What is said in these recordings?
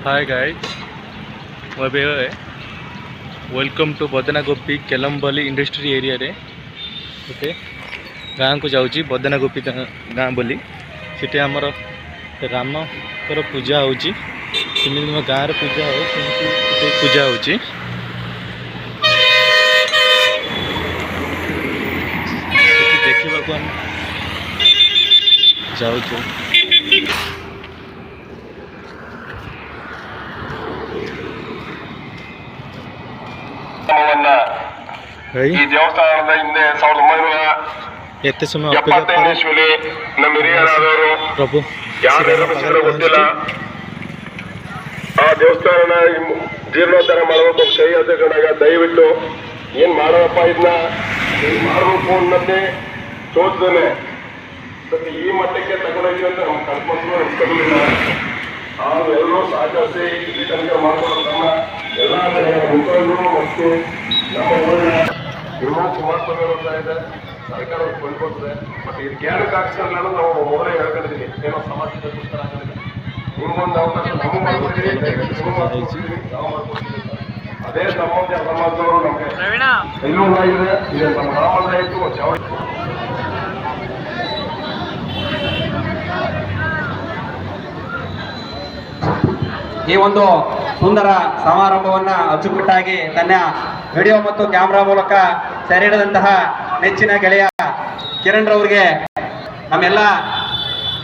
Hi guys, मैं बेवे welcome to बदनागोपी केलम्बली industry area रे गोटे गाँ को जाऊँगी बदनागोपी गाँ बोली सीटे आमर राम पूजा होची गाँव रे पूजा हो पूजा होची देखा जाऊँ ಈ ದೇವಸ್ಥಾನದ ಹಿಂದೆ 1978 ಇಸ್ವಿಲಿ ನಮ್ಮ ಹಿರಿಯರಾದವರು ಪ್ರಭು ಯಾರು ಗೊತ್ತಿಲ್ಲ ಆ ದೇವಸ್ಥಾನನ ಜೀರ್ಣೋದ್ಧಾರ ಮಾಡಬೇಕು ಕೈ ಅಧ್ಯಕ್ಷನಾಗ ದಯವಿಟ್ಟು ಏನ್ ಮಾಡೋದಪ್ಪ ಇದನ್ನ ಮಾಡಬೇಕು ಅನ್ನೋದೇ ತೋಚದೇನೆ ಈ ಮಟ್ಟಕ್ಕೆ ತಗೊಂಡೋಗಿ ಅಂತ ನಮ್ಮ ಕಲ್ಪನೆ ಅನ್ಸ್ಕೊಳ್ಳಿಲ್ಲ. ಎಲ್ಲರೂ ಸಹಕರಿಸಿ ಇಲ್ಲಿ ತನಕ ಮಾಡ್ಕೊಳ್ಳೋ ನಮ್ಮ ಎಲ್ಲ ಮುಖಂಡರು ಮತ್ತು ನಮ್ಮ ಊರಿನ ಕುಮಾರಸ್ವಾಮಿ ಅವ್ರ ಇದೆ ಸರ್ಕಾರ ಕೊಂಡ್ಕೊಡ್ತದೆ. ಬಟ್ ಇದಕ್ಕೆ ಏನಕ್ಕೆ ಆಗ್ಸಲ್ಲ ಅನ್ನೋದು ನಾವು ಮೊದಲೇ ಹೇಳ್ಕೊಂಡಿದ್ದೀವಿ. ಏನೋ ಸಮಾಜದ ಪುಸ್ತಕ ಹಾಕಿದ್ರೆ ನಿಮ್ಗೊಂದು ಅವಕಾಶ ನಾವು ಮಾಡ್ಕೊಡ್ತೀವಿ, ನಾವು ಮಾಡ್ಕೊಡ್ತೀವಿ. ಅದೇ ಸಮಾಜದವರು ನಮಗೆ ಎಲ್ಲೂ ಇದೆ. ಇದು ನಮ್ಮ ರಾಮಂದ್ರ ಆಯಿತು ಈ ಒಂದು ಸುಂದರ ಸಮಾರಂಭವನ್ನ ಅಚ್ಚುಕಟ್ಟಾಗಿ ತನ್ನ ವಿಡಿಯೋ ಮತ್ತು ಕ್ಯಾಮ್ರಾ ಮೂಲಕ ಸೆರೆ ಹಿಡಿದಂತಹ ನೆಚ್ಚಿನ ಗೆಳೆಯ ಕಿರಣ್ ರವರಿಗೆ ನಮ್ಮೆಲ್ಲ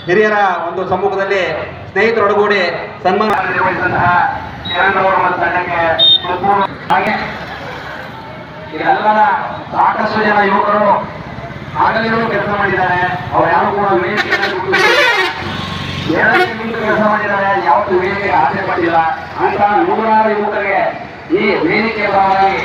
ಹಿರಿಯರ ಒಂದು ಸಮ್ಮುಖದಲ್ಲಿ ಸ್ನೇಹಿತರೊಡಗೂಡಿ ಸನ್ಮಾನ ನಿರ್ವಹಿಸಿದಂತಹ ಕಿರಣ್ ರವರ ತಂಡಕ್ಕೆ ಹಾಗೆ ಇದೆಲ್ಲ ಸಾಕಷ್ಟು ಜನ ಯುವಕರು ಆಗಲಿರೋ ಕೆಲಸ ಮಾಡಿದ್ದಾರೆ. ಅವರು ಯಾರು ಕೂಡ ಕೆಲಸ ಮಾಡಿದ್ದಾರೆ, ಯಾವತ್ತು ವೇದಿಕೆ ಆಸೆ ಪಟ್ಟಿಲ್ಲ ಅಂತ ನೂರಾರು ಯುವಕರಿಗೆ ಈ ವೇದಿಕೆ ಪರವಾಗಿ